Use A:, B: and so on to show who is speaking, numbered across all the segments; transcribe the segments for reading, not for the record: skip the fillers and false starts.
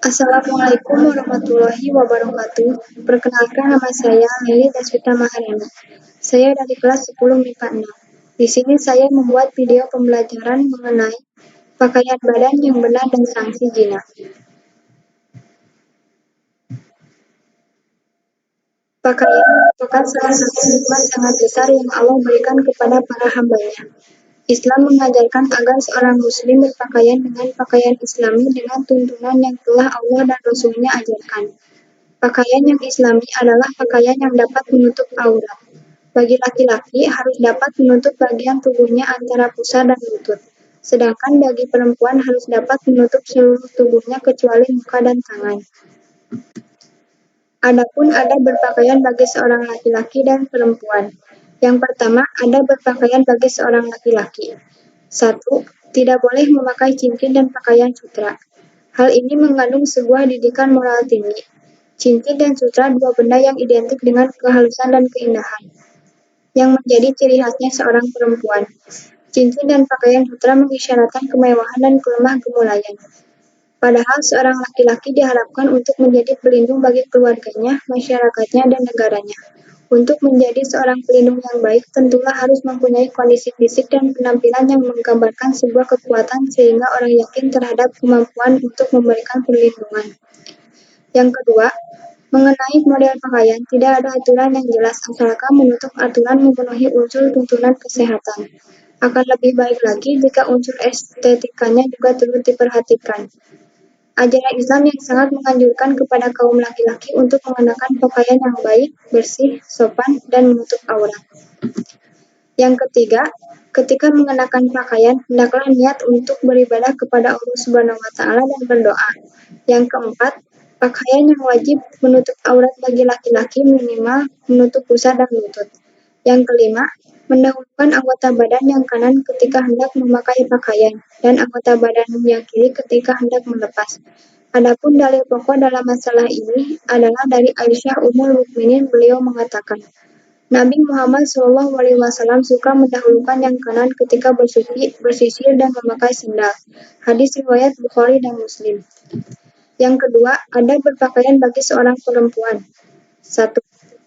A: Assalamualaikum warahmatullahi wabarakatuh. Perkenalkan nama saya Lili Deswita Maharani. Saya dari kelas 10 MIPA 6. Di sini saya membuat video pembelajaran mengenai pakaian badan yang benar dan sanksi zina. Pakaian merupakan salah satu nikmat sangat besar yang Allah berikan kepada para hamba-Nya. Islam mengajarkan agar seorang muslim berpakaian dengan pakaian Islami dengan tuntunan yang telah Allah dan Rasul-Nya ajarkan. Pakaian yang Islami adalah pakaian yang dapat menutup aurat. Bagi laki-laki harus dapat menutup bagian tubuhnya antara pusar dan lutut. Sedangkan bagi perempuan harus dapat menutup seluruh tubuhnya kecuali muka dan tangan. Adapun ada berpakaian bagi seorang laki-laki dan perempuan. Yang pertama, ada berpakaian bagi seorang laki-laki. 1. Tidak boleh memakai cincin dan pakaian sutra. Hal ini mengandung sebuah didikan moral tinggi. Cincin dan sutra dua benda yang identik dengan kehalusan dan keindahan, yang menjadi ciri khasnya seorang perempuan. Cincin dan pakaian sutra mengisyaratkan kemewahan dan kelemah gemulayan. Padahal seorang laki-laki diharapkan untuk menjadi pelindung bagi keluarganya, masyarakatnya, dan negaranya. Untuk menjadi seorang pelindung yang baik, tentulah harus mempunyai kondisi fisik dan penampilan yang menggambarkan sebuah kekuatan sehingga orang yakin terhadap kemampuan untuk memberikan perlindungan. Yang kedua, mengenai model pakaian, tidak ada aturan yang jelas asalkan menutup aturan memenuhi unsur tuntunan kesehatan. Akan lebih baik lagi jika unsur estetikanya juga turut diperhatikan. Ajaran Islam yang sangat menganjurkan kepada kaum laki-laki untuk mengenakan pakaian yang baik, bersih, sopan, dan menutup aurat. Yang ketiga, ketika mengenakan pakaian, hendaklah niat untuk beribadah kepada Allah Subhanahu wa Ta'ala dan berdoa. Yang keempat, pakaian yang wajib menutup aurat bagi laki-laki minimal menutup pusar dan lutut. Yang kelima, mendahulukan anggota badan yang kanan ketika hendak memakai pakaian dan anggota badan yang kiri ketika hendak melepas. Adapun dalil pokok dalam masalah ini adalah dari Aisyah Ummul Mukminin. Beliau mengatakan, Nabi Muhammad SAW suka mendahulukan yang kanan ketika bersuci, bersisir, dan memakai sendal. Hadis riwayat Bukhari dan Muslim. Yang kedua, ada berpakaian bagi seorang perempuan. 1.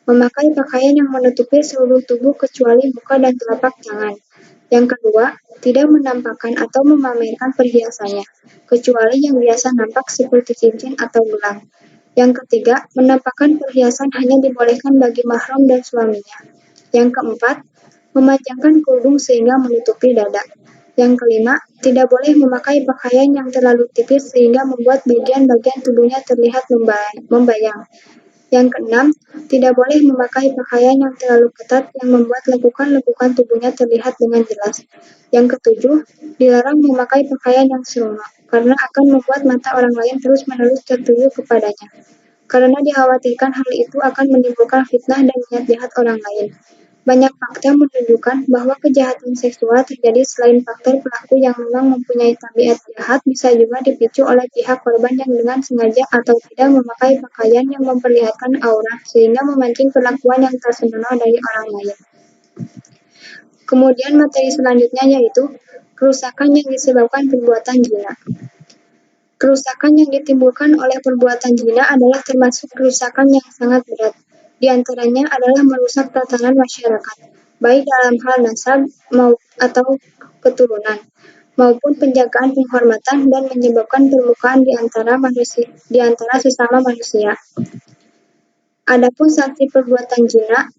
A: Memakai pakaian yang menutupi seluruh tubuh kecuali muka dan telapak tangan. Yang kedua, tidak menampakkan atau memamerkan perhiasannya, kecuali yang biasa nampak seperti cincin atau gelang. Yang ketiga, menampakkan perhiasan hanya dibolehkan bagi mahram dan suaminya. Yang keempat, memanjangkan kerudung sehingga menutupi dada. Yang kelima, tidak boleh memakai pakaian yang terlalu tipis sehingga membuat bagian-bagian tubuhnya terlihat membayang. Yang keenam, tidak boleh memakai pakaian yang terlalu ketat yang membuat lekukan-lekukan tubuhnya terlihat dengan jelas. Yang ketujuh, dilarang memakai pakaian yang seronok, karena akan membuat mata orang lain terus-menerus tertuju kepadanya. Karena dikhawatirkan hal itu akan menimbulkan fitnah dan niat jahat orang lain. Banyak fakta menunjukkan bahwa kejahatan seksual terjadi selain faktor pelaku yang memang mempunyai tabiat jahat, bisa juga dipicu oleh pihak korban yang dengan sengaja atau tidak memakai pakaian yang memperlihatkan aurat, sehingga memancing perlakuan yang tak senonoh dari orang lain. Kemudian materi selanjutnya yaitu kerusakan yang disebabkan perbuatan zina. Kerusakan yang ditimbulkan oleh perbuatan zina adalah termasuk kerusakan yang sangat berat. Di antaranya adalah merusak tatanan masyarakat, baik dalam hal nasab atau keturunan, maupun penjagaan penghormatan dan menyebabkan permukaan di antara sesama manusia. Adapun sanksi perbuatan zina,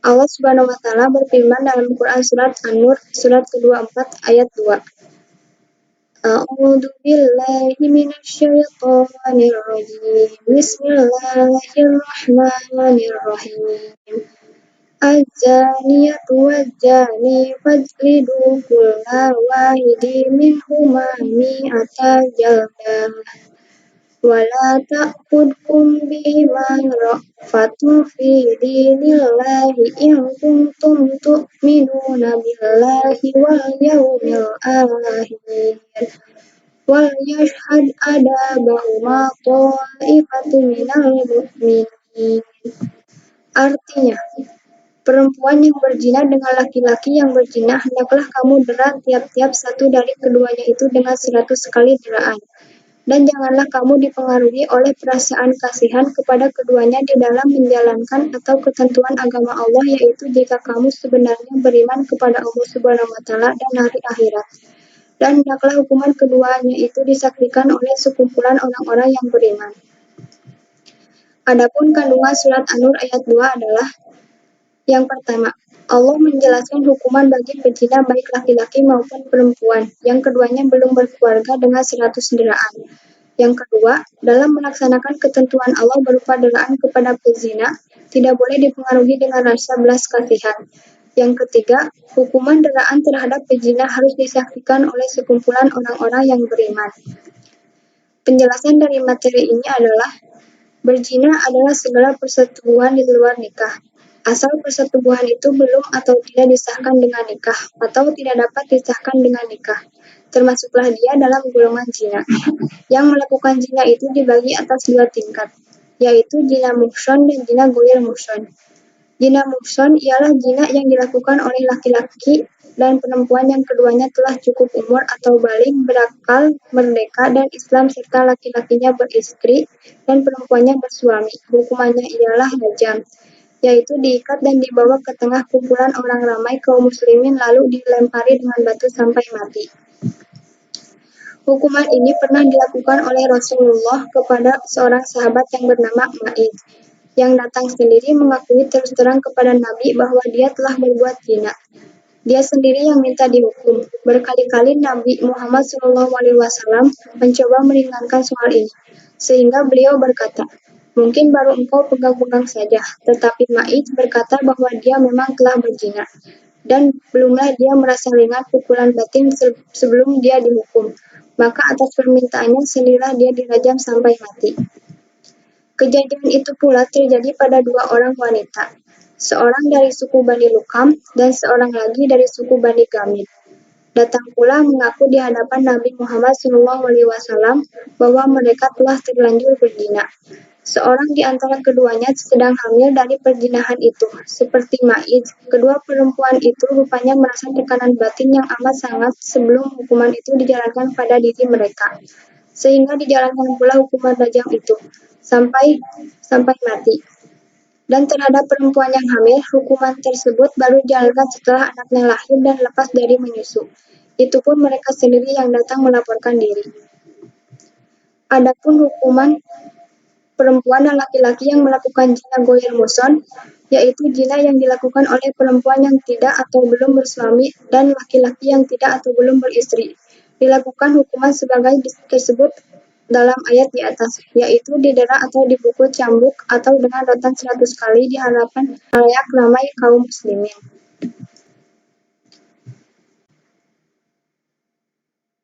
A: Allah Subhanahu wa Ta'ala berfirman dalam Quran surat An-Nur surat ke-24 ayat 2. A'udzu billahi minasyaitonir rajim. Bismillahirrahmanirrahim. Az-zaniyatu waz-zani fajlidu kulla wahidin minhuma mi'ata jaldah. Wa la ta'khudkum bihima ra'fatun fi dinillahi in kuntum tu'minuna billahi wal yawmil akhir. Wal yashhad adabahuma ta'ifatun minal mu'minin. Artinya, perempuan yang berzina dengan laki-laki yang berzina, hendaklah kamu dera tiap-tiap satu dari keduanya itu dengan 100 kali deraan. Dan janganlah kamu dipengaruhi oleh perasaan kasihan kepada keduanya di dalam menjalankan atau ketentuan agama Allah, yaitu jika kamu sebenarnya beriman kepada Allah Subhanahu wa Ta'ala dan hari akhirat. Dan hendaklah hukuman keduanya itu disaksikan oleh sekumpulan orang-orang yang beriman. Adapun kandungan surat An-Nur ayat 2 adalah yang pertama, Allah menjelaskan hukuman bagi pezina baik laki-laki maupun perempuan yang keduanya belum berkeluarga dengan 100 deraan. Yang kedua, dalam melaksanakan ketentuan Allah berupa deraan kepada pezina, tidak boleh dipengaruhi dengan rasa belas kasihan. Yang ketiga, hukuman deraan terhadap pezina harus disaksikan oleh sekumpulan orang-orang yang beriman. Penjelasan dari materi ini adalah, berzina adalah segala persetubuhan di luar nikah. Asal persetubuhan itu belum atau tidak disahkan dengan nikah, atau tidak dapat disahkan dengan nikah, termasuklah dia dalam golongan zina. Yang melakukan zina itu dibagi atas 2 tingkat, yaitu zina muhson dan zina goir muhson. Zina muhson ialah zina yang dilakukan oleh laki-laki dan perempuan yang keduanya telah cukup umur atau baligh, berakal, merdeka, dan Islam, serta laki-lakinya beristri dan perempuannya bersuami. Hukumannya ialah rajam, yaitu diikat dan dibawa ke tengah kumpulan orang ramai kaum muslimin lalu dilempari dengan batu sampai mati. Hukuman ini pernah dilakukan oleh Rasulullah kepada seorang sahabat yang bernama Ma'id, yang datang sendiri mengakui terus terang kepada Nabi bahwa dia telah berbuat zina. Dia sendiri yang minta dihukum. Berkali-kali Nabi Muhammad SAW mencoba meringankan soal ini, sehingga beliau berkata, mungkin baru engkau pegang-pegang saja, tetapi Ma'id berkata bahwa dia memang telah berzina, dan belumlah dia merasa ringan pukulan batin sebelum dia dihukum. Maka atas permintaannya sendirilah dia dirajam sampai mati. Kejadian itu pula terjadi pada 2 orang wanita, seorang dari suku Bani Lukam dan seorang lagi dari suku Bani Gamid. Datang pula mengaku di hadapan Nabi Muhammad SAW bahwa mereka telah terlanjur berzina. Seorang di antara keduanya sedang hamil dari perzinahan itu. Seperti Ma'id, kedua perempuan itu rupanya merasa tekanan batin yang amat sangat sebelum hukuman itu dijalankan pada diri mereka, sehingga dijalankan pula hukuman rajam itu sampai mati. Dan terhadap perempuan yang hamil, hukuman tersebut baru dijalankan setelah anaknya lahir dan lepas dari menyusu. Itu pun mereka sendiri yang datang melaporkan diri. Adapun hukuman perempuan dan laki-laki yang melakukan zina goir muhson, yaitu zina yang dilakukan oleh perempuan yang tidak atau belum bersuami dan laki-laki yang tidak atau belum beristri. Dilakukan hukuman sebagai tersebut dalam ayat di atas, yaitu didera atau dipukul cambuk atau dengan rotan 100 kali di hadapan halayak ramai kaum muslimin.